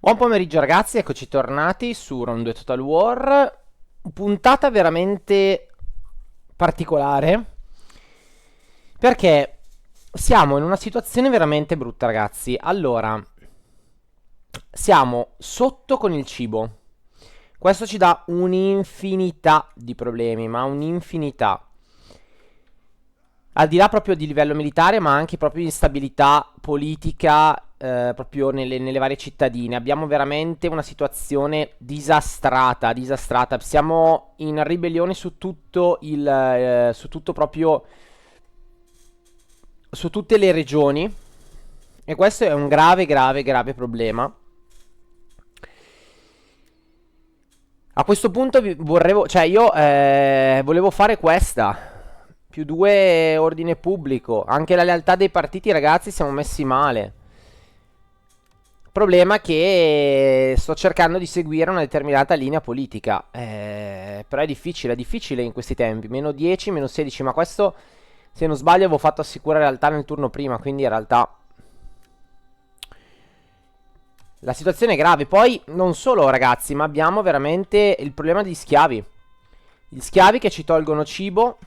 Buon pomeriggio ragazzi, eccoci tornati su Round 2 Total War. Puntata veramente particolare perché siamo in una situazione veramente brutta ragazzi. Allora, siamo sotto con il cibo. Questo ci dà un'infinità di problemi, ma un'infinità. Al di là proprio di livello militare, ma anche proprio di instabilità politica, proprio nelle varie cittadine. Abbiamo veramente una situazione disastrata, disastrata. Siamo in ribellione su tutto su tutto proprio, su tutte le regioni. E questo è un grave, grave, grave problema. A questo punto cioè io volevo fare questa. Più due ordine pubblico. Anche la lealtà dei partiti, ragazzi, siamo messi male. Problema che sto cercando di seguire una determinata linea politica. Però è difficile in questi tempi. Meno 10, meno 16. Ma questo, se non sbaglio, avevo fatto assicurare realtà nel turno prima. Quindi in realtà la situazione è grave. Poi, non solo, ragazzi, ma abbiamo veramente il problema degli schiavi. Gli schiavi che ci tolgono cibo.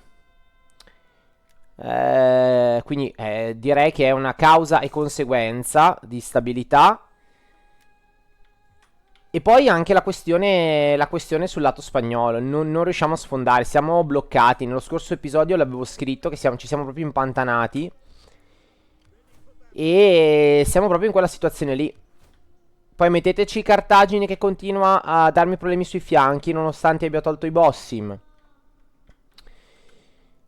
Quindi direi che è una causa e conseguenza di stabilità. E poi anche la questione sul lato spagnolo. Non riusciamo a sfondare, siamo bloccati. Nello scorso episodio l'avevo scritto che ci siamo proprio impantanati. E siamo proprio in quella situazione lì. Poi metteteci Cartagine che continua a darmi problemi sui fianchi nonostante abbia tolto i Bossim.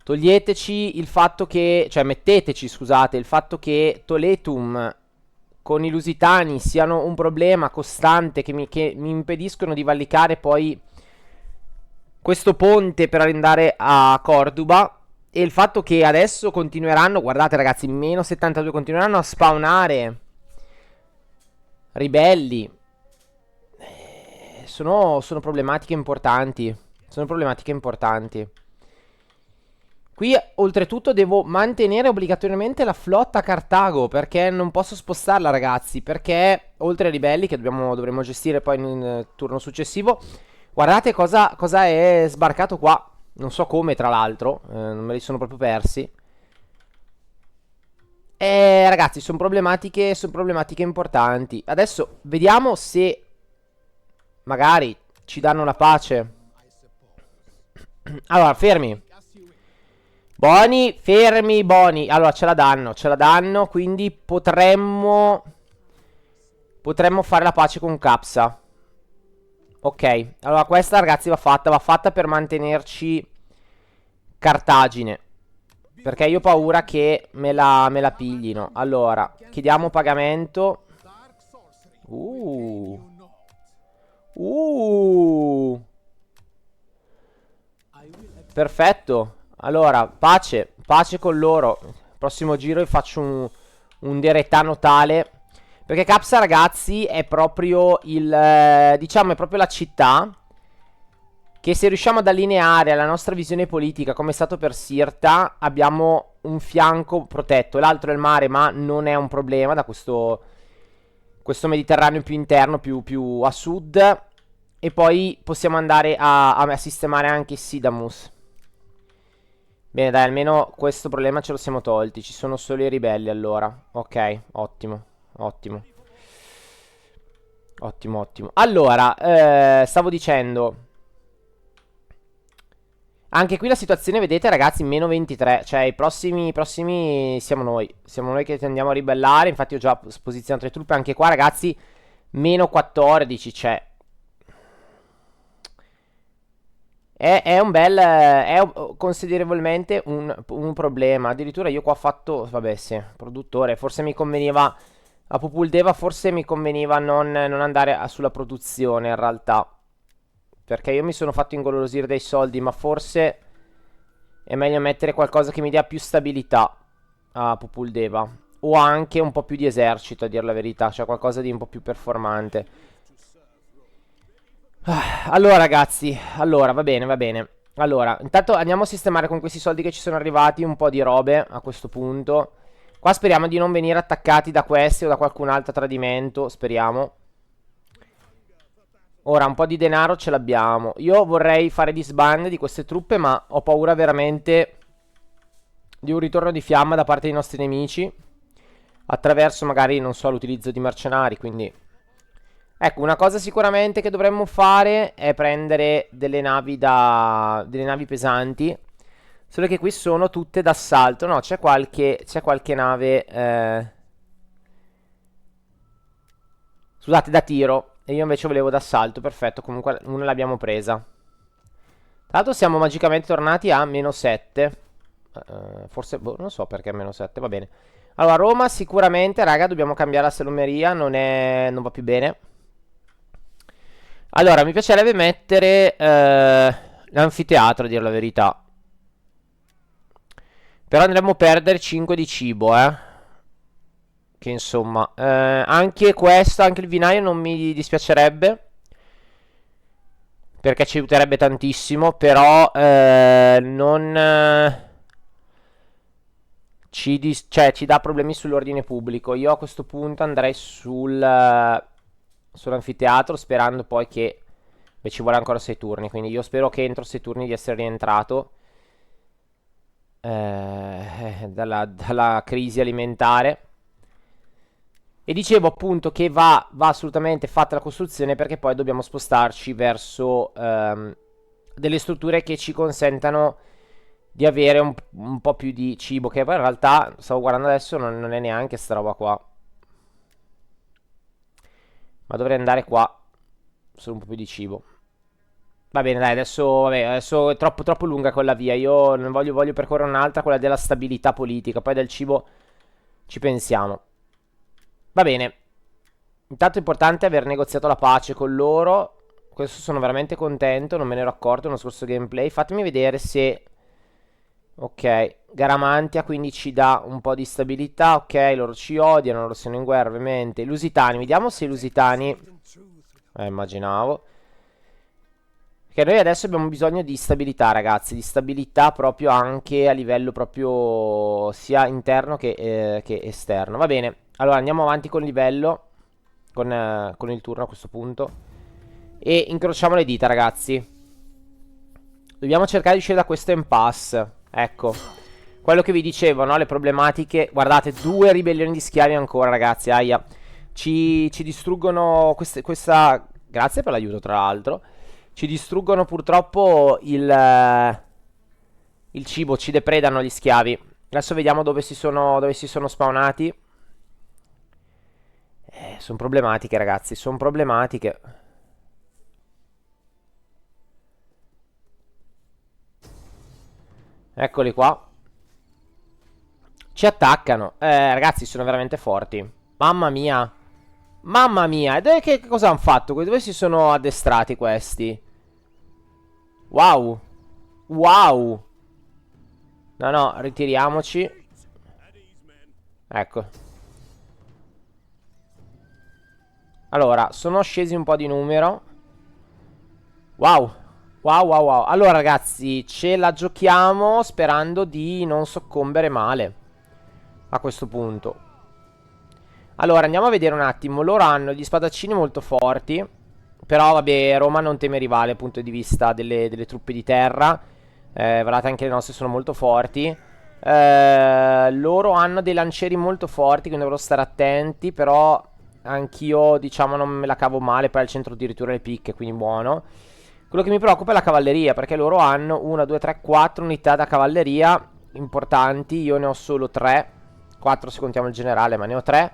Toglieteci il fatto che, cioè metteteci, scusate, il fatto che Toletum con i Lusitani siano un problema costante che mi impediscono di valicare poi questo ponte per andare a Corduba. E il fatto che adesso continueranno, guardate ragazzi, meno 72, continueranno a spawnare ribelli. Sono problematiche importanti. Sono problematiche importanti. Qui oltretutto devo mantenere obbligatoriamente la flotta a Cartago, perché non posso spostarla ragazzi, perché oltre ai ribelli che dovremo gestire poi nel turno successivo, guardate cosa è sbarcato qua. Non so come tra l'altro, non me li sono proprio persi. Ragazzi, sono problematiche importanti. Adesso vediamo se magari ci danno la pace. Allora, fermi. Boni, fermi, Boni. Allora, ce la danno, quindi potremmo fare la pace con Capsa. Ok, allora questa ragazzi va fatta per mantenerci Cartagine. Perché io ho paura che me la piglino. Allora, chiediamo pagamento. Perfetto. Allora, pace con loro. Prossimo giro vi faccio un deretano tale. Perché Capsa, ragazzi, è proprio diciamo, è proprio la città che se riusciamo ad allineare alla nostra visione politica, come è stato per Sirta, abbiamo un fianco protetto. L'altro è il mare, ma non è un problema da questo Mediterraneo più interno, più a sud. E poi possiamo andare a sistemare anche Sidamus. Bene, dai, almeno questo problema ce lo siamo tolti. Ci sono solo i ribelli allora. Ok, ottimo, ottimo. Ottimo, ottimo. Allora, stavo dicendo, anche qui la situazione, vedete ragazzi, meno 23. Cioè i prossimi siamo noi. Siamo noi che tendiamo a ribellare. Infatti ho già posizionato le truppe. Anche qua ragazzi, meno 14. Cioè è un bel, è considerevolmente un problema. Addirittura io qua ho fatto, vabbè sì, produttore. Forse mi conveniva, a Pupuldeva forse mi conveniva non andare sulla produzione in realtà. Perché io mi sono fatto ingolosire dei soldi, ma forse è meglio mettere qualcosa che mi dia più stabilità a Pupuldeva. O anche un po' più di esercito, a dire la verità. Cioè qualcosa di un po' più performante. Allora ragazzi, allora va bene, va bene. Allora, intanto andiamo a sistemare con questi soldi che ci sono arrivati un po' di robe a questo punto. Qua speriamo di non venire attaccati da questi o da qualcun altro a tradimento, speriamo. Ora, un po' di denaro ce l'abbiamo. Io vorrei fare disband di queste truppe, ma ho paura veramente di un ritorno di fiamma da parte dei nostri nemici. Attraverso, magari, non so, l'utilizzo di mercenari, quindi... Ecco, una cosa sicuramente che dovremmo fare è prendere delle navi delle navi pesanti. Solo che qui sono tutte d'assalto. No, c'è qualche nave... Scusate, da tiro. E io invece volevo d'assalto. Perfetto, comunque una l'abbiamo presa. Tra l'altro siamo magicamente tornati a meno 7. Forse, boh, non so perché meno 7, va bene. Allora, Roma sicuramente, raga, dobbiamo cambiare la salumeria. Non va più bene. Allora, mi piacerebbe mettere l'anfiteatro, a dire la verità. Però andremo a perdere 5 di cibo, che insomma, anche questo, anche il vinaio non mi dispiacerebbe, perché ci aiuterebbe tantissimo. Però non cioè, ci dà problemi sull'ordine pubblico. Io a questo punto andrei sull'anfiteatro, sperando poi che... Beh, ci vuole ancora 6 turni, quindi io spero che entro 6 turni di essere rientrato dalla crisi alimentare. E dicevo appunto che va assolutamente fatta la costruzione, perché poi dobbiamo spostarci verso delle strutture che ci consentano di avere un po' più di cibo, che poi in realtà, stavo guardando adesso, non è neanche sta roba qua. Ma dovrei andare qua, solo un po' più di cibo. Va bene, dai, adesso è troppo lunga quella via. Io non voglio percorrere un'altra, quella della stabilità politica. Poi del cibo ci pensiamo. Va bene. Intanto è importante aver negoziato la pace con loro. Questo sono veramente contento, non me ne ero accorto nello scorso gameplay. Fatemi vedere se... Ok, Garamantia quindi ci dà un po' di stabilità. Ok, loro ci odiano, loro sono in guerra ovviamente. I Lusitani, vediamo se i Lusitani... immaginavo. Perché noi adesso abbiamo bisogno di stabilità, ragazzi. Di stabilità proprio anche a livello proprio sia interno che esterno. Va bene, allora andiamo avanti con il livello, con il turno a questo punto. E incrociamo le dita, ragazzi. Dobbiamo cercare di uscire da questo impasse. Ecco, quello che vi dicevo, no? Le problematiche. Guardate, 2 ribellioni di schiavi ancora, ragazzi. Aia. Ci distruggono questa... Grazie per l'aiuto, tra l'altro. Ci distruggono purtroppo il cibo, ci depredano gli schiavi. Adesso vediamo dove si sono spawnati. Sono problematiche, ragazzi, sono problematiche. Eccoli qua. Ci attaccano. Ragazzi, sono veramente forti. Mamma mia. Mamma mia. E che cosa hanno fatto? Dove si sono addestrati questi? Wow. Wow. No, no, ritiriamoci. Ecco. Allora, sono scesi un po' di numero. Wow. Wow, wow, wow. Allora, ragazzi, ce la giochiamo sperando di non soccombere male a questo punto. Allora, andiamo a vedere un attimo. Loro hanno gli spadaccini molto forti. Però, vabbè, Roma non teme rivale dal punto di vista delle truppe di terra. Guardate, anche le nostre sono molto forti. Loro hanno dei lancieri molto forti, quindi dovrò stare attenti. Però anch'io, diciamo, non me la cavo male. Poi al centro addirittura le picche, quindi buono. Quello che mi preoccupa è la cavalleria, perché loro hanno 1, 2, 3, 4 unità da cavalleria importanti. Io ne ho solo 3. 4 se contiamo il generale, ma ne ho 3.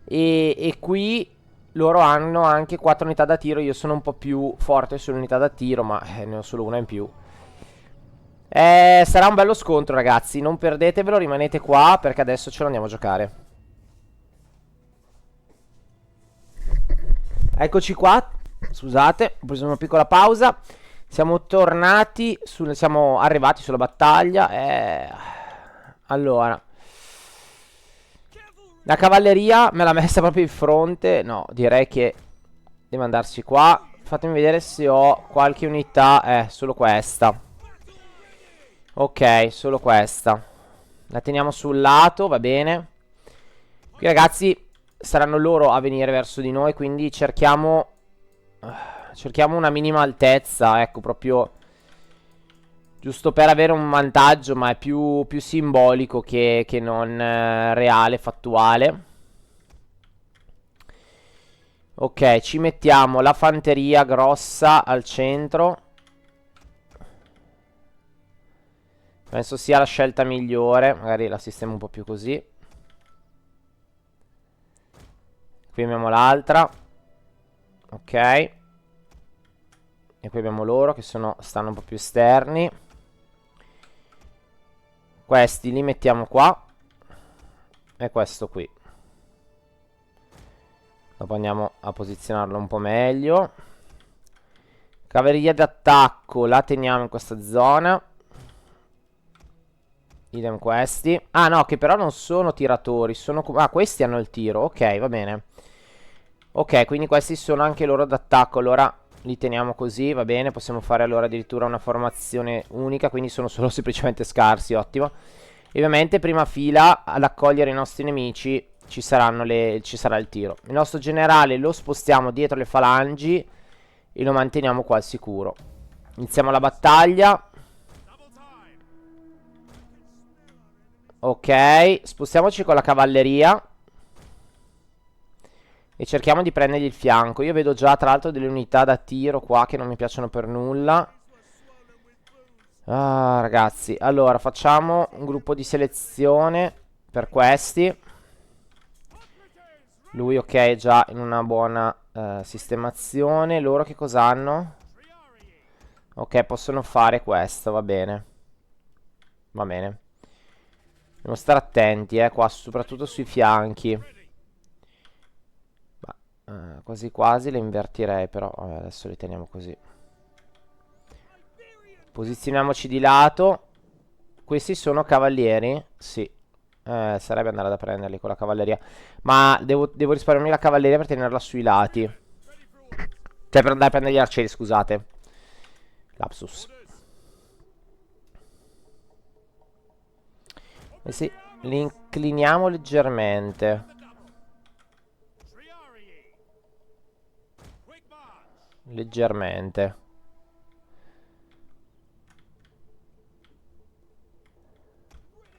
E qui loro hanno anche 4 unità da tiro. Io sono un po' più forte sull'unità da tiro, ma ne ho solo una in più. Sarà un bello scontro, ragazzi. Non perdetevelo, rimanete qua, perché adesso ce lo andiamo a giocare. Eccoci qua. Scusate, ho preso una piccola pausa. Siamo tornati, siamo arrivati sulla battaglia. Allora, la cavalleria me l'ha messa proprio in fronte. No, direi che deve andarsi qua. Fatemi vedere se ho qualche unità. Solo questa. Ok, solo questa. La teniamo sul lato, va bene. Qui, ragazzi, saranno loro a venire verso di noi, quindi cerchiamo Cerchiamo una minima altezza, ecco, proprio giusto per avere un vantaggio, ma è più simbolico che non reale, fattuale. Ok, ci mettiamo la fanteria grossa al centro. Penso sia la scelta migliore. Magari la sistemo un po' più così. Qui abbiamo l'altra. Ok. E qui abbiamo loro che stanno un po' più esterni. Questi li mettiamo qua. E questo qui. Dopo andiamo a posizionarlo un po' meglio. Cavalleria d'attacco la teniamo in questa zona. Idem questi. Ah no, che però non sono tiratori. Ah, questi hanno il tiro. Ok, va bene. Ok, quindi questi sono anche loro d'attacco. Allora li teniamo così, va bene. Possiamo fare allora addirittura una formazione unica. Quindi sono solo semplicemente scarsi, ottimo. E ovviamente prima fila ad accogliere i nostri nemici ci sarà il tiro. Il nostro generale lo spostiamo dietro le falangi e lo manteniamo qua al sicuro. Iniziamo la battaglia. Ok, spostiamoci con la cavalleria e cerchiamo di prendergli il fianco. Io vedo già tra l'altro delle unità da tiro qua che non mi piacciono per nulla. Ah, ragazzi, allora facciamo un gruppo di selezione per questi. Lui ok, è già in una buona sistemazione. Loro che cosa hanno? Ok, possono fare questo, va bene. Va bene. Dobbiamo stare attenti, qua, soprattutto sui fianchi. Quasi quasi le invertirei, però vabbè, adesso li teniamo così. Posizioniamoci di lato. Questi sono cavalieri? Sì. Sarebbe andare a prenderli con la cavalleria. Ma devo risparmiarmi la cavalleria per tenerla sui lati. Cioè per andare a prendere gli arcieri, scusate. Lapsus. Sì, li incliniamo leggermente. Leggermente.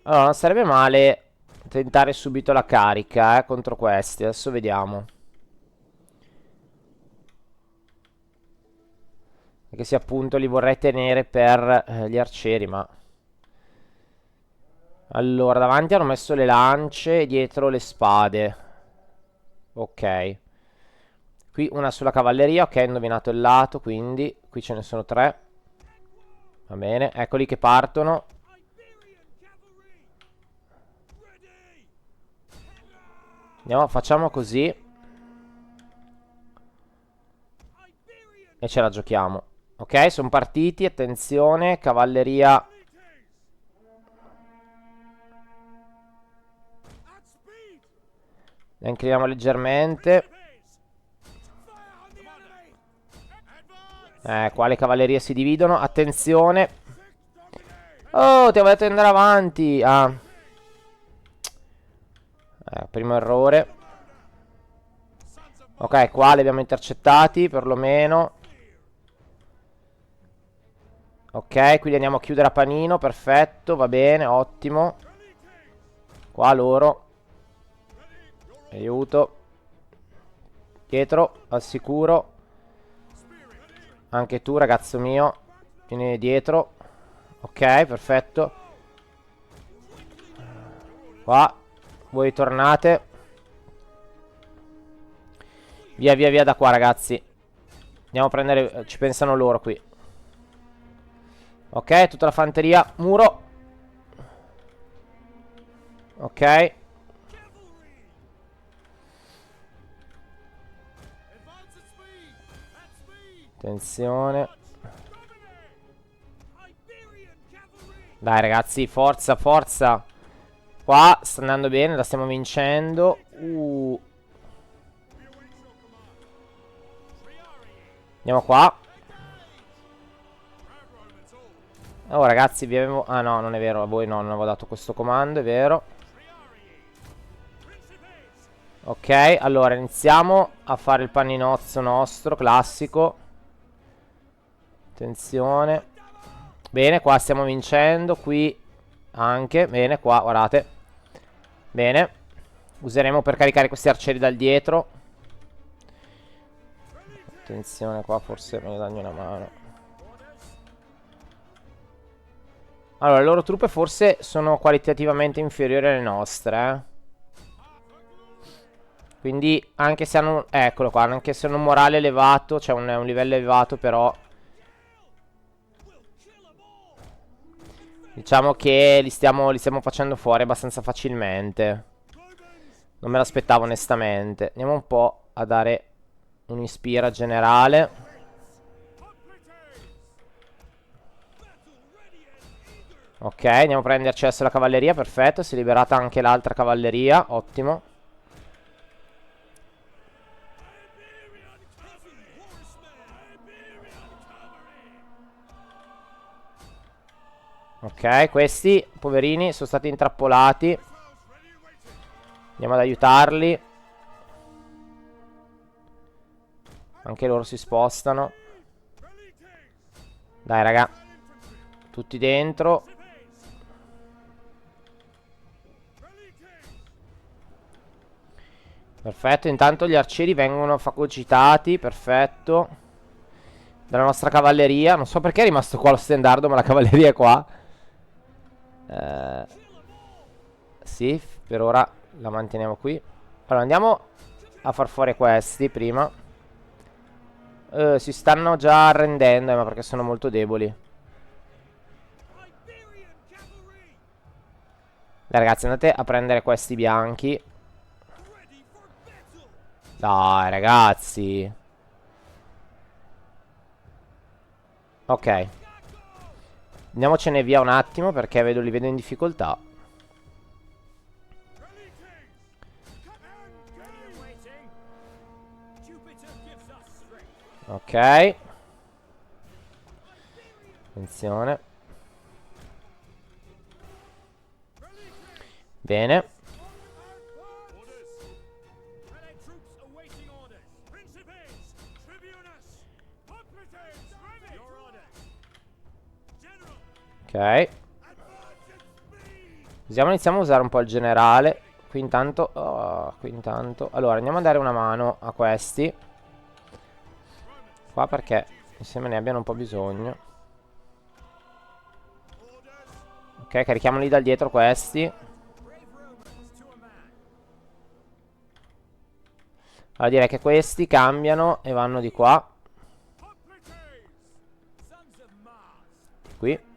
Allora, non sarebbe male tentare subito la carica, contro questi. Adesso vediamo. Perché sì, appunto, li vorrei tenere per gli arcieri, ma... Allora, davanti hanno messo le lance e dietro le spade. Ok. Qui una sulla cavalleria, ok, ho indovinato il lato, quindi qui ce ne sono 3. Va bene, eccoli che partono. Andiamo, facciamo così. E ce la giochiamo. Ok, sono partiti, attenzione, cavalleria. La incliniamo leggermente. Qua le cavallerie si dividono. Attenzione. Oh, ti avevo detto di andare avanti. Ah. Primo errore. Ok, qua li abbiamo intercettati, perlomeno. Ok, quindi andiamo a chiudere a panino. Perfetto, va bene, ottimo. Qua loro. Aiuto. Dietro, al sicuro. Anche tu, ragazzo mio. Vieni dietro. Ok, perfetto. Qua. Voi tornate. Via, via, via da qua, ragazzi. Andiamo a prendere... Ci pensano loro qui. Ok, tutta la fanteria. Muro. Ok. Attenzione. Dai, ragazzi, forza, forza. Qua sta andando bene, la stiamo vincendo. Andiamo qua. Oh, ragazzi, vi avevo... Ah, no, non è vero. A voi no, non avevo dato questo comando, è vero. Ok, allora iniziamo a fare il paninozzo nostro, classico. Attenzione. Bene, qua stiamo vincendo. Qui anche. Bene, qua, guardate. Bene. Useremo per caricare questi arcieri dal dietro. Attenzione, qua forse me ne danno una mano. Allora, le loro truppe forse sono qualitativamente inferiori alle nostre, Quindi, anche se hanno... Eccolo qua, anche se hanno un morale elevato, cioè un livello elevato, però... Diciamo che li stiamo facendo fuori abbastanza facilmente. Non me l'aspettavo onestamente. Andiamo un po' a dare un'ispira generale. Ok, andiamo a prenderci adesso la cavalleria, perfetto. Si è liberata anche l'altra cavalleria, ottimo. Ok, questi poverini sono stati intrappolati. Andiamo ad aiutarli. Anche loro si spostano. Dai raga, tutti dentro. Perfetto, intanto gli arcieri vengono fagocitati. Perfetto. Dalla nostra cavalleria. Non so perché è rimasto qua lo stendardo, ma la cavalleria è qua. Sì, per ora la manteniamo qui. Allora andiamo a far fuori questi prima. Si stanno già arrendendo, ma perché sono molto deboli. Dai ragazzi, andate a prendere questi bianchi. Dai ragazzi. Ok. Andiamocene via un attimo perché li vedo in difficoltà. Ok. Attenzione. Bene. Ok. Iniziamo a usare un po' il generale. Qui intanto allora andiamo a dare una mano a questi qua perché mi sembra ne abbiano un po' bisogno. Ok, carichiamoli dal dietro questi. Allora direi che questi cambiano e vanno di qua. Di qui.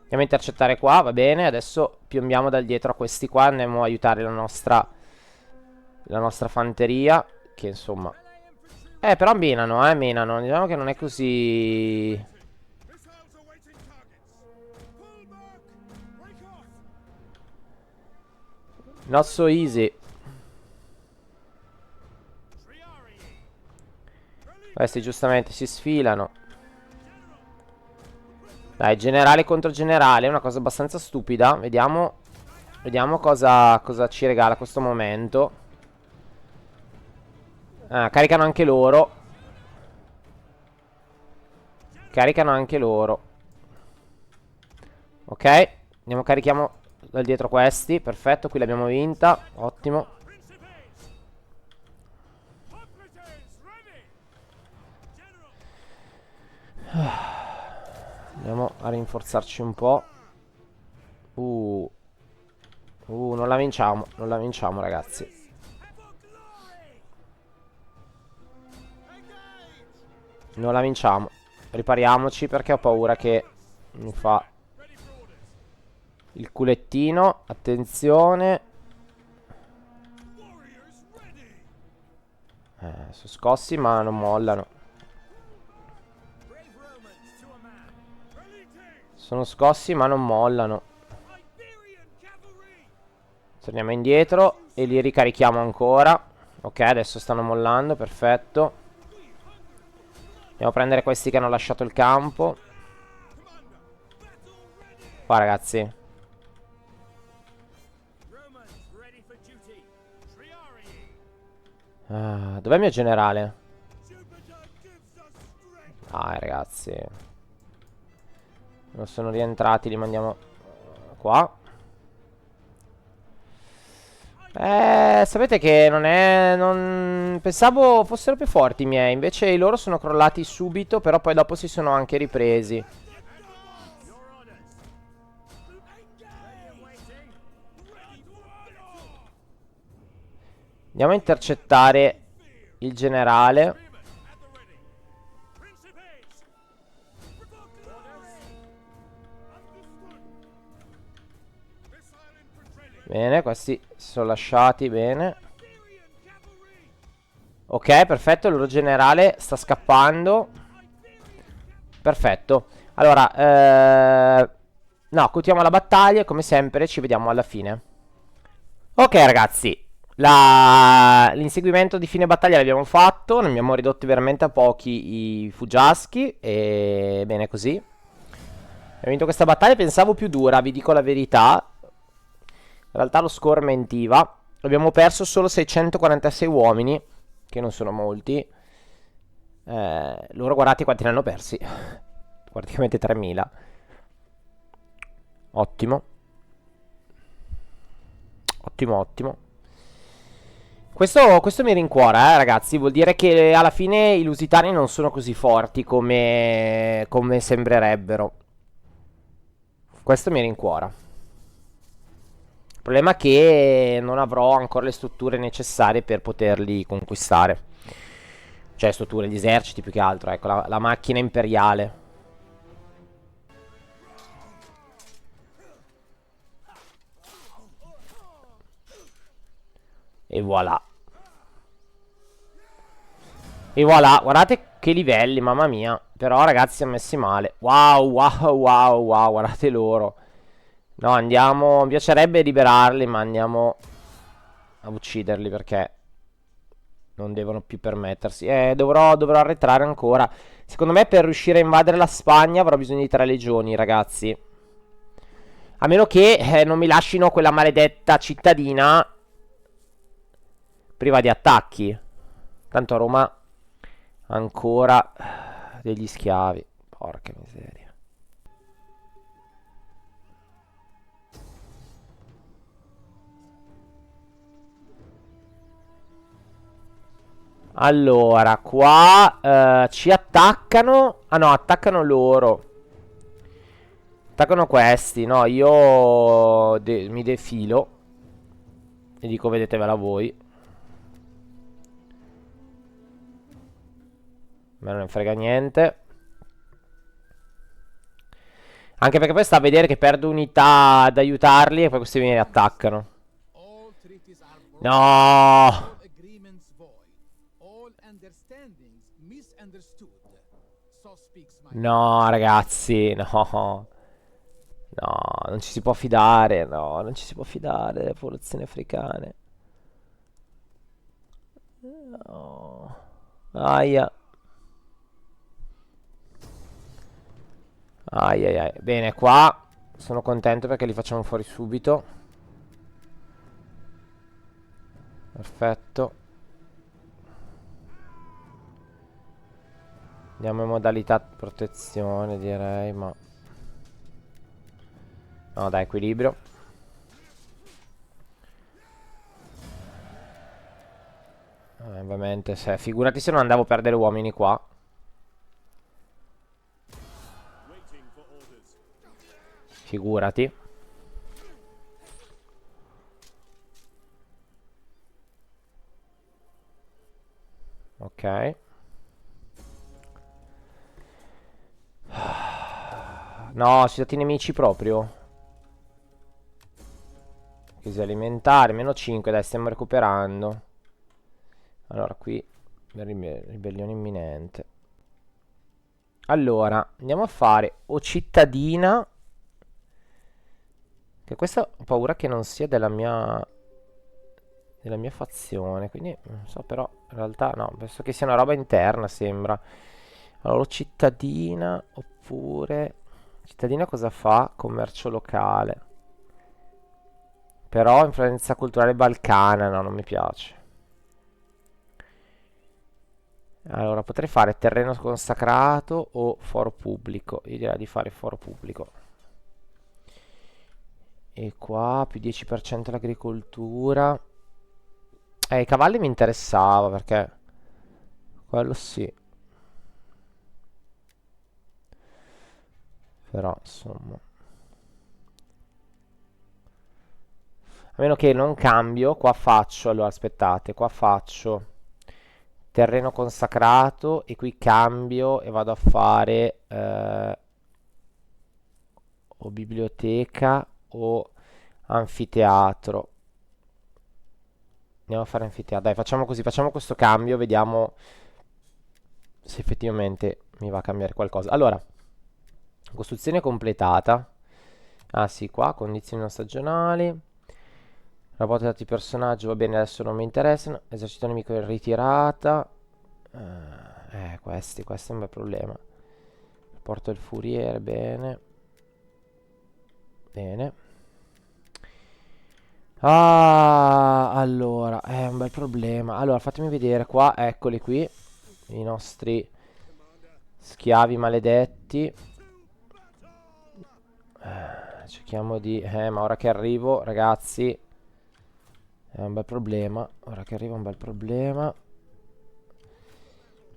Andiamo a intercettare qua, va bene. Adesso piombiamo dal dietro a questi qua. Andiamo a aiutare la nostra fanteria. Che insomma... però menano, menano. Diciamo che non è così... Not so easy. Questi giustamente si sfilano. Dai, generale contro generale. È una cosa abbastanza stupida. Vediamo cosa ci regala questo momento. Caricano anche loro. Caricano anche loro. Ok. Carichiamo dal dietro questi. Perfetto, qui l'abbiamo vinta. Ottimo. Andiamo a rinforzarci un po'. Non la vinciamo. Non la vinciamo, ragazzi. Non la vinciamo. Ripariamoci perché ho paura che mi fa il culettino. Attenzione. Sono scossi ma non mollano. Sono scossi ma non mollano. Torniamo indietro e li ricarichiamo ancora. Ok, adesso stanno mollando, perfetto. Andiamo a prendere questi che hanno lasciato il campo. Qua ragazzi. Dov'è il mio generale? Ah, ragazzi. Non sono rientrati, li mandiamo qua. Sapete che non è... Pensavo fossero più forti i miei. Invece i loro sono crollati subito. Però poi dopo si sono anche ripresi. Andiamo a intercettare il generale. Bene, questi si sono lasciati, bene. Ok, perfetto, il loro generale sta scappando. Perfetto. Allora, no, continuiamo la battaglia e come sempre ci vediamo alla fine. Ok ragazzi, l'inseguimento di fine battaglia l'abbiamo fatto, ne abbiamo ridotti veramente a pochi i fuggiaschi e bene così. Abbiamo vinto questa battaglia, pensavo più dura, vi dico la verità. In realtà lo score mentiva. Abbiamo perso solo 646 uomini, che non sono molti. Loro guardate quanti ne hanno persi. Praticamente 3000. Ottimo. Ottimo, ottimo. Questo mi rincuora, ragazzi. Vuol dire che alla fine i lusitani non sono così forti come sembrerebbero. Questo mi rincuora. Il problema è che non avrò ancora le strutture necessarie per poterli conquistare. Cioè, strutture, gli eserciti più che altro. Ecco, la macchina imperiale. E voilà. E voilà, guardate che livelli, mamma mia. Però ragazzi si è messi male. Wow, wow, wow, wow, guardate loro. No, andiamo, mi piacerebbe liberarli, ma andiamo a ucciderli perché non devono più permettersi. Dovrò arretrare ancora. Secondo me per riuscire a invadere la Spagna avrò bisogno di 3 legioni, ragazzi. A meno che non mi lasciino quella maledetta cittadina priva di attacchi. Tanto a Roma ancora degli schiavi. Porca miseria. Allora, qua ci attaccano. Ah no, attaccano loro. Attaccano questi. No, io mi defilo. E dico, vedetevela voi. A me non ne frega niente. Anche perché poi sta a vedere che perdo unità ad aiutarli e poi questi mi attaccano. No! No, ragazzi, no. No, non ci si può fidare, no, non ci si può fidare delle popolazioni africane. No. Aia. Ai ai ai. Bene, qua sono contento perché li facciamo fuori subito. Perfetto. Andiamo in modalità protezione, direi, ma... No, dai, equilibrio. Ovviamente, figurati se non andavo a perdere uomini qua. Figurati. Ok. No, ci dati nemici proprio. Crisi alimentare, meno 5, dai, stiamo recuperando. Allora, qui ribellione imminente. Allora, andiamo a fare o cittadina. Che questa ho paura che non sia della mia fazione. Quindi, non so, però, in realtà no, penso che sia una roba interna, sembra. Allora, o cittadina, oppure... Cittadina cosa fa? Commercio locale. Però influenza culturale balcana, no, non mi piace. Allora, potrei fare terreno consacrato o foro pubblico. Io direi di fare foro pubblico. E qua più 10% l'agricoltura. I cavalli mi interessava perché quello sì. Però, insomma. A meno che non cambio, qua faccio, allora aspettate, qua faccio terreno consacrato e qui cambio e vado a fare o biblioteca o anfiteatro. Andiamo a fare anfiteatro. Dai, facciamo così, facciamo questo cambio, vediamo se effettivamente mi va a cambiare qualcosa. Allora, costruzione completata. Ah sì, qua, condizioni non stagionali. Rapporto dati personaggio, va bene, adesso non mi interessano. Esercito nemico in ritirata. Questo è un bel problema. Rapporto del furiere, bene. Bene. Ah, allora, è un bel problema. Allora, fatemi vedere qua, eccoli qui. I nostri schiavi maledetti. Cerchiamo di... ma ora che arrivo, ragazzi, è un bel problema. Ora che arriva è un bel problema.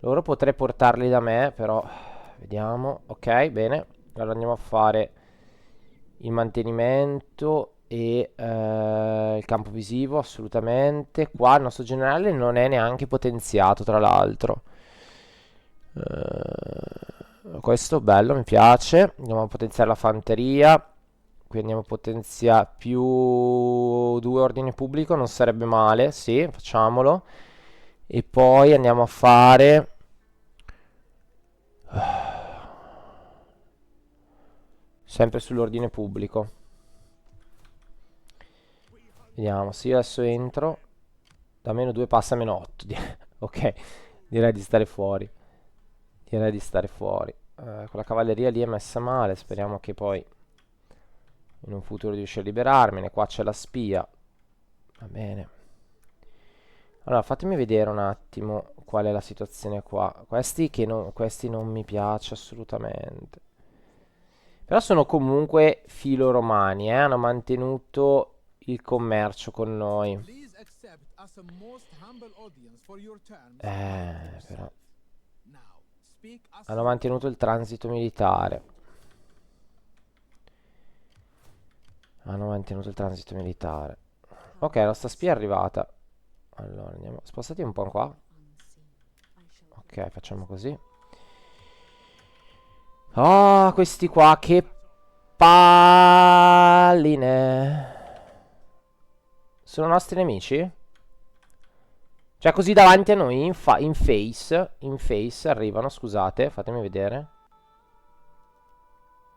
Loro potrei portarli da me, però... Vediamo. Ok, bene. Allora andiamo a fare il mantenimento e il campo visivo, assolutamente. Qua il nostro generale non è neanche potenziato, tra l'altro. Questo bello, mi piace. Andiamo a potenziare la fanteria. Qui andiamo a potenziare più 2 ordini pubblico, non sarebbe male, sì, facciamolo. E poi andiamo a fare... Sempre sull'ordine pubblico. Vediamo, se io adesso entro, da -2 passa a -8. Ok, direi di stare fuori. Direi di stare fuori. Quella cavalleria lì è messa male, speriamo che poi in un futuro riesca a liberarmene. Qua c'è la spia. Va bene. Allora, fatemi vedere un attimo qual è la situazione qua. Questi non mi piace assolutamente. Però sono comunque filo-romani, hanno mantenuto il commercio con noi. Però hanno mantenuto il transito militare. Hanno mantenuto il transito militare. Ok, la nostra spia è arrivata. Allora, andiamo. Spostati un po' qua. Ok, facciamo così. Oh, questi qua, che palline. Sono nostri nemici? Cioè, così davanti a noi, in face arrivano, scusate, fatemi vedere.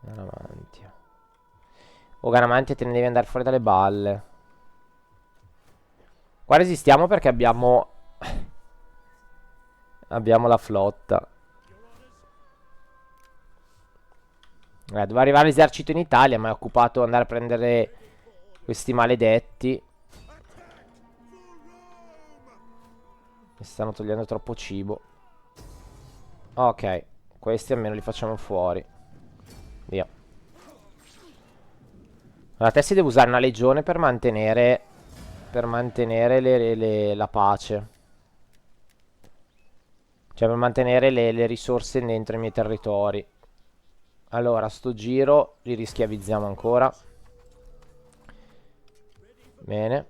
Garamantia. Oh, Garamantia, te ne devi andare fuori dalle balle. Qua resistiamo perché abbiamo... abbiamo la flotta. Doveva arrivare l'esercito in Italia, ma è occupato ad andare a prendere questi maledetti. Mi stanno togliendo troppo cibo. Ok, questi almeno li facciamo fuori. Via. Allora, te si deve usare una legione per mantenere... per mantenere la pace. Cioè per mantenere le risorse dentro i miei territori. Allora, sto giro li rischiavizziamo ancora. Bene.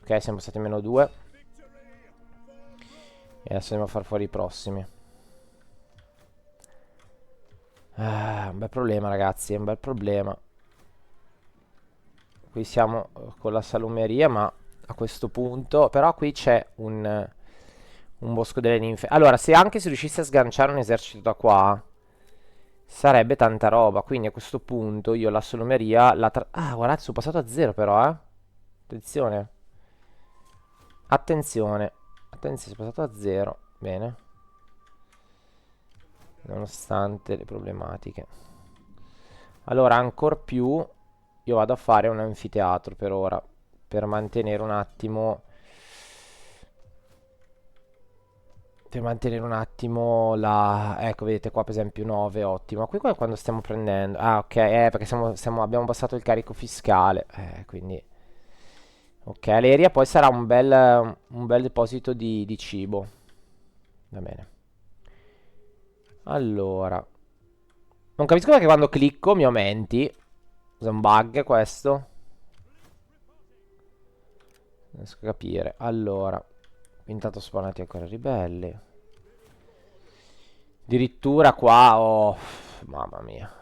Ok, siamo stati -2. E adesso andiamo a far fuori i prossimi. Un bel problema, ragazzi, è un bel problema. Qui siamo con la salumeria, ma a questo punto... Però qui c'è un bosco delle ninfe. Allora, se anche si riuscisse a sganciare un esercito da qua, sarebbe tanta roba. Quindi a questo punto io la salumeria... Ah, guardate, sono passato a 0 però, eh. Attenzione. Attenzione. Attenzione, sono passato a 0. Bene. Nonostante le problematiche. Allora, ancora più... Io vado a fare un anfiteatro per ora. Per mantenere un attimo... Per mantenere un attimo la... Ecco, vedete qua per esempio 9, ottimo. Qui quando stiamo prendendo... Ah, ok, perché abbiamo abbassato il carico fiscale. Quindi... Ok, l'area poi sarà un bel deposito di cibo. Va bene. Allora... Non capisco perché quando clicco mi aumenti. È un bug questo? Non riesco a capire. Allora... Intanto spawnati ancora ribelli. Addirittura qua ho... Mamma mia.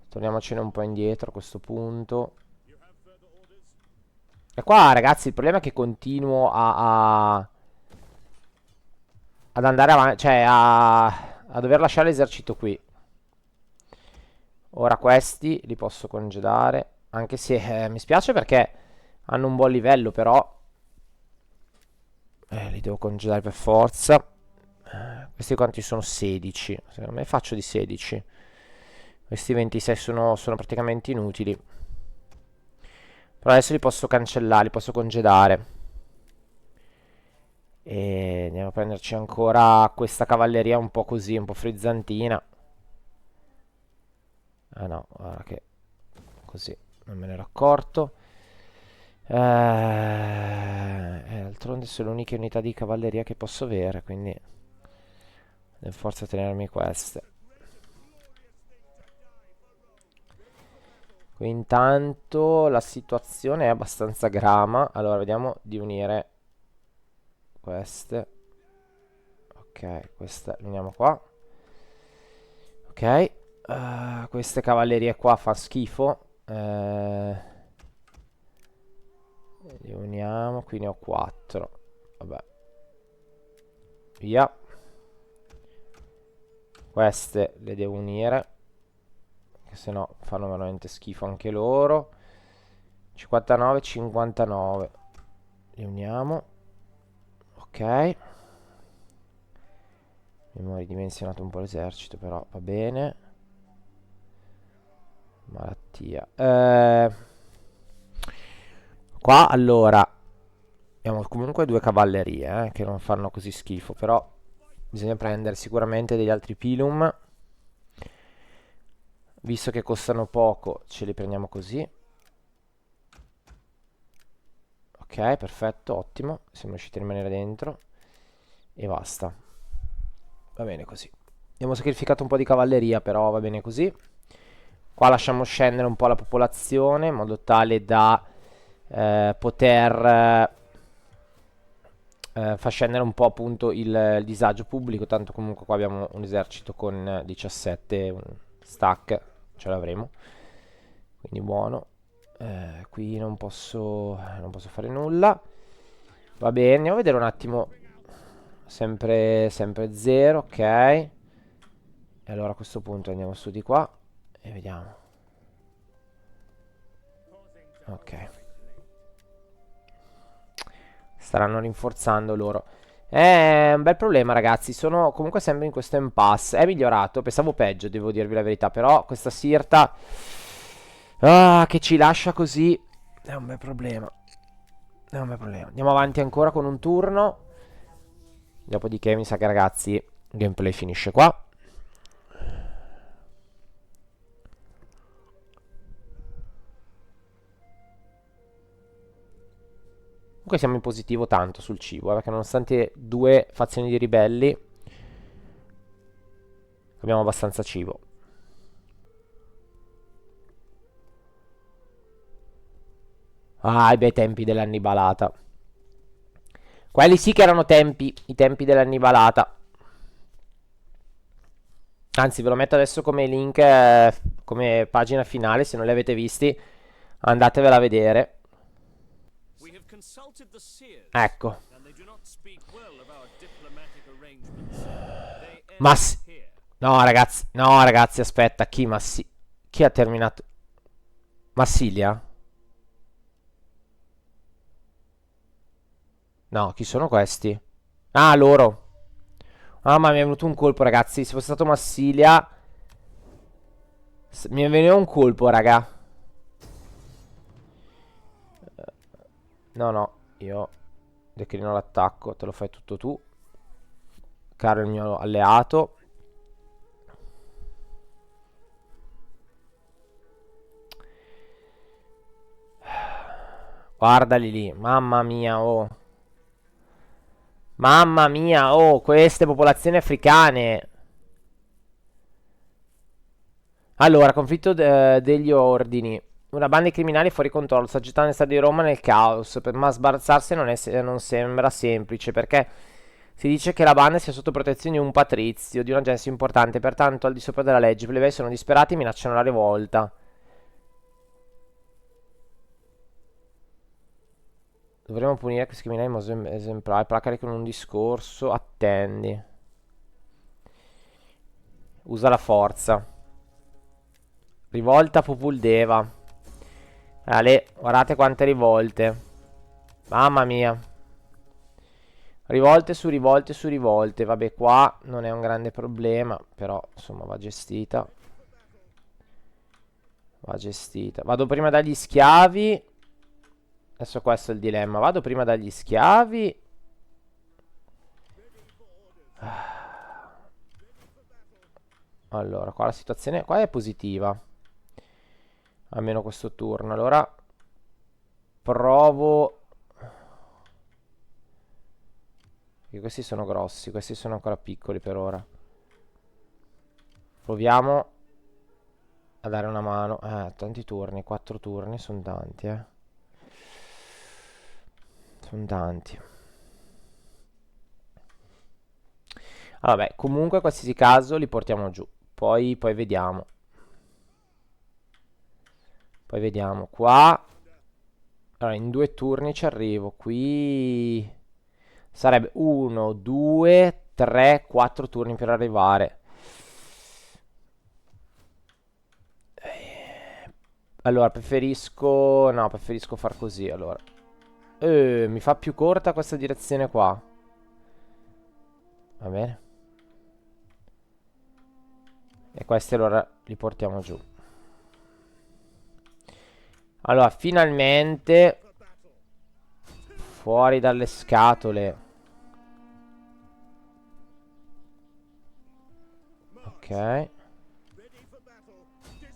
Torniamocene un po' indietro a questo punto. E qua ragazzi il problema è che continuo ad andare avanti. Cioè a dover lasciare l'esercito qui. Ora questi li posso congedare. Anche se mi spiace perché hanno un buon livello però. Li devo congedare per forza. Questi quanti sono? 16. Secondo me faccio di 16. Questi 26 sono praticamente inutili. Però adesso li posso cancellare, li posso congedare. E andiamo a prenderci ancora questa cavalleria un po' così, un po' frizzantina. Ah no, guarda che così, non me ne ero accorto. D'altronde sono le uniche unità di cavalleria che posso avere, quindi devo forza tenermi queste. Qui intanto la situazione è abbastanza grama. Allora vediamo di unire queste. Ok, queste le uniamo qua. Ok, queste cavallerie qua fa schifo. Le uniamo, qui ne ho 4. Vabbè. Via. Queste le devo unire, che se no fanno veramente schifo anche loro. 59, 59. Li uniamo. Ok. Abbiamo ridimensionato un po' l'esercito, però va bene. Malattia. Qua allora abbiamo comunque due cavallerie che non fanno così schifo, però bisogna prendere sicuramente degli altri pilum. Visto che costano poco, ce li prendiamo così. Ok, perfetto, ottimo. Siamo riusciti a rimanere dentro. E basta. Va bene così. Abbiamo sacrificato un po' di cavalleria, però va bene così. Qua lasciamo scendere un po' la popolazione in modo tale da poter far scendere un po' appunto il disagio pubblico. Tanto comunque qua abbiamo un esercito con 17 un stack, ce l'avremo. Quindi buono. Qui non posso fare nulla. Va bene, andiamo a vedere un attimo. Sempre 0, ok. E allora a questo punto andiamo su di qua e vediamo. Ok. Staranno rinforzando loro. È un bel problema, ragazzi. Sono comunque sempre in questo impasse. È migliorato. Pensavo peggio, devo dirvi la verità. Però questa Sirta che ci lascia così è un bel problema. È un bel problema. Andiamo avanti ancora con un turno. Dopodiché mi sa che, ragazzi, il gameplay finisce qua. Comunque siamo in positivo tanto sul cibo, perché nonostante due fazioni di ribelli abbiamo abbastanza cibo. Ah, i bei tempi dell'annibalata. Quelli sì che erano i tempi dell'annibalata. Anzi, ve lo metto adesso come link, come pagina finale, se non li avete visti, andatevela a vedere. Ecco. No, ragazzi, no, ragazzi, aspetta, chi ha terminato? Massilia? No, chi sono questi? Ah, loro. Ah, ma mi è venuto un colpo, ragazzi. Se fosse stato Massilia, mi è venuto un colpo, raga. No, no, io declino l'attacco, te lo fai tutto tu. caro il mio alleato. Guardali lì, mamma mia, oh. Mamma mia, oh, queste popolazioni africane. Allora, conflitto degli ordini. Una banda di criminali fuori controllo sta gettando il stadio di Roma nel caos, ma sbarazzarsi non sembra semplice, perché si dice che la banda sia sotto protezione di un patrizio, di un agenzia importante, pertanto al di sopra della legge. I plebei sono disperati e minacciano la rivolta. Dovremmo punire questi criminali in modo esemplare, placare con un discorso, attendi. Usa la forza. Rivolta Pupuldeva. Ale, guardate quante rivolte. Mamma mia. Rivolte su rivolte su rivolte. Vabbè, qua non è un grande problema, però insomma va gestita. Va gestita. Vado prima dagli schiavi. Adesso questo è il dilemma. Vado prima dagli schiavi. Allora, qua la situazione qua è positiva. Almeno questo turno. Allora provo. Perché questi sono grossi. Questi sono ancora piccoli per ora. Proviamo a dare una mano. Tanti turni. 4 turni sono tanti, Sono tanti. Vabbè, comunque in qualsiasi caso li portiamo giù. Poi vediamo. Poi vediamo. Qua. Allora, in 2 turni ci arrivo. Qui sarebbe 1, 2, 3, 4 turni per arrivare. Allora, preferisco. No, preferisco far così, allora. Mi fa più corta questa direzione qua. Va bene. E questi allora li portiamo giù. Allora, finalmente fuori dalle scatole. Ok.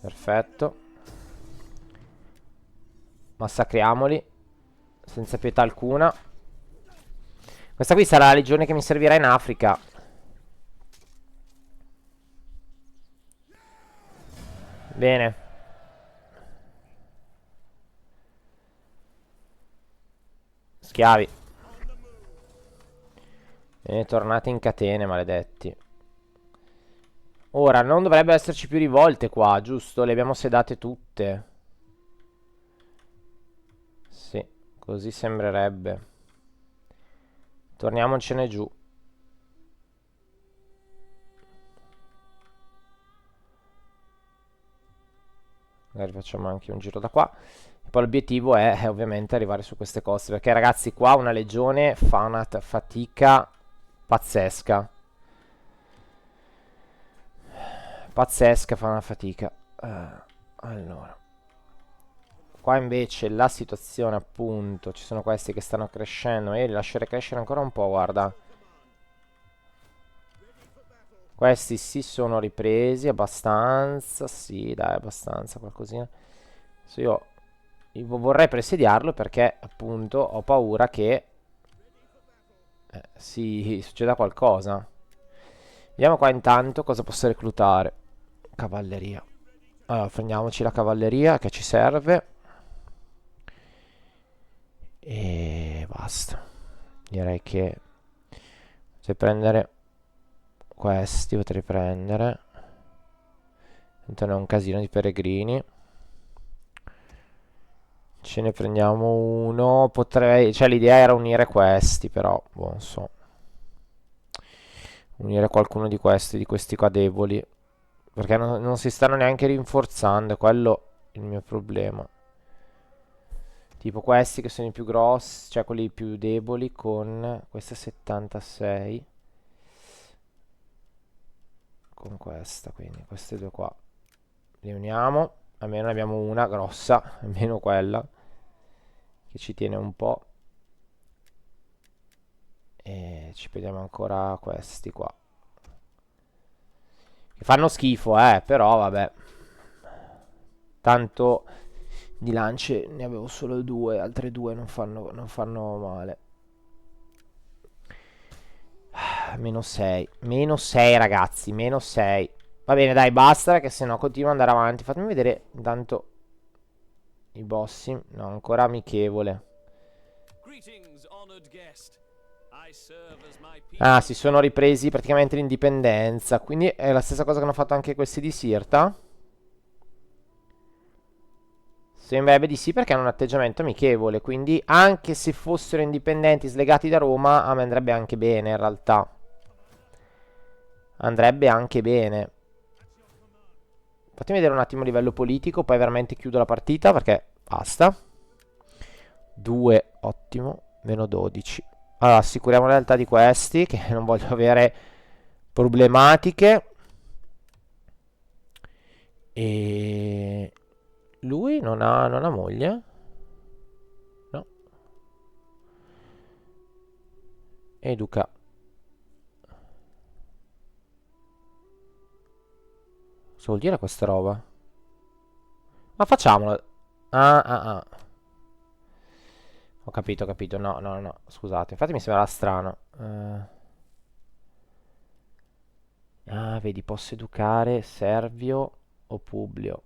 Perfetto. Massacriamoli senza pietà alcuna. Questa qui sarà la legione che mi servirà in Africa. Bene. Schiavi. Bene, tornate in catene, maledetti. Ora, non dovrebbe esserci più rivolte qua, giusto? Le abbiamo sedate tutte. Sì, così sembrerebbe. Torniamocene giù. Magari facciamo anche un giro da qua. E poi l'obiettivo è ovviamente arrivare su queste coste. Perché ragazzi qua una legione fa una fatica pazzesca. Pazzesca, fa una fatica. Allora. Qua invece la situazione appunto. Ci sono questi che stanno crescendo. E li lascerei crescere ancora un po', guarda. Questi si sono ripresi abbastanza. Sì, dai, abbastanza, qualcosina. Adesso io vorrei presidiarlo perché appunto ho paura che si succeda qualcosa. Vediamo qua intanto cosa posso reclutare. Cavalleria. Allora, prendiamoci la cavalleria che ci serve. E basta. Direi che se prendere questi potrei prendere. Tanto non è un casino di peregrini. Ce ne prendiamo uno. Potrei. Cioè, l'idea era unire questi, però. Boh, non so. Unire qualcuno di questi qua deboli. Perché non si stanno neanche rinforzando. È quello il mio problema. Tipo questi che sono i più grossi. Cioè, quelli più deboli. Con questa 76. Con questa. Quindi, queste due qua. Le uniamo. Almeno ne abbiamo una grossa. Almeno quella. Che ci tiene un po'. E ci prendiamo ancora questi qua. Che fanno schifo, però vabbè. Tanto di lance ne avevo solo due, altre due non fanno male. Meno 6. Meno 6, ragazzi. Meno 6. Va bene, dai, basta, che se no continuo ad andare avanti. Fatemi vedere intanto i bossi. No, ancora amichevole. Ah, si sono ripresi praticamente l'indipendenza. Quindi è la stessa cosa che hanno fatto anche questi di Sirta. Sembrerebbe di sì, perché hanno un atteggiamento amichevole. Quindi anche se fossero indipendenti slegati da Roma, a me andrebbe anche bene in realtà. Andrebbe anche bene. Fatemi vedere un attimo a livello politico, poi veramente chiudo la partita perché basta. 2, ottimo, meno 12. Allora, assicuriamo la realtà di questi, che non voglio avere problematiche. E lui non ha moglie? No. Educa. Cosa vuol dire questa roba? Ma facciamola. Ah. Ho capito, ho capito. No, no, no. Scusate. Infatti mi sembrava strano. Ah, vedi, posso educare Servio o Publio.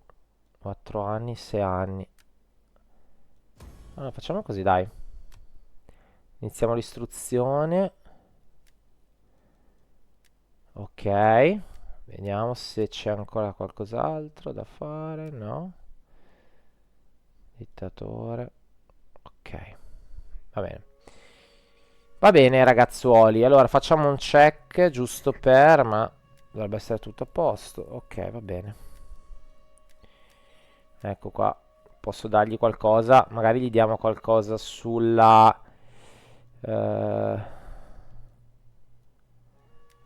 4 anni, 6 anni. Allora, facciamo così, dai. Iniziamo l'istruzione. Ok. Vediamo se c'è ancora qualcos'altro da fare. No. Dittatore. Ok. Va bene. Va bene, ragazzuoli. Allora, facciamo un check giusto per, ma dovrebbe essere tutto a posto. Ok, va bene. Ecco qua. Posso dargli qualcosa. Magari gli diamo qualcosa sulla...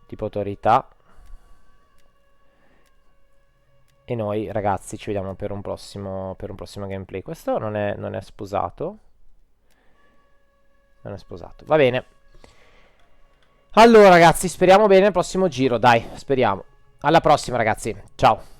tipo autorità. E noi, ragazzi, ci vediamo per un prossimo gameplay. Questo non è sposato. Non è sposato. Va bene. Allora, ragazzi, speriamo bene il prossimo giro. Dai, speriamo. Alla prossima, ragazzi. Ciao.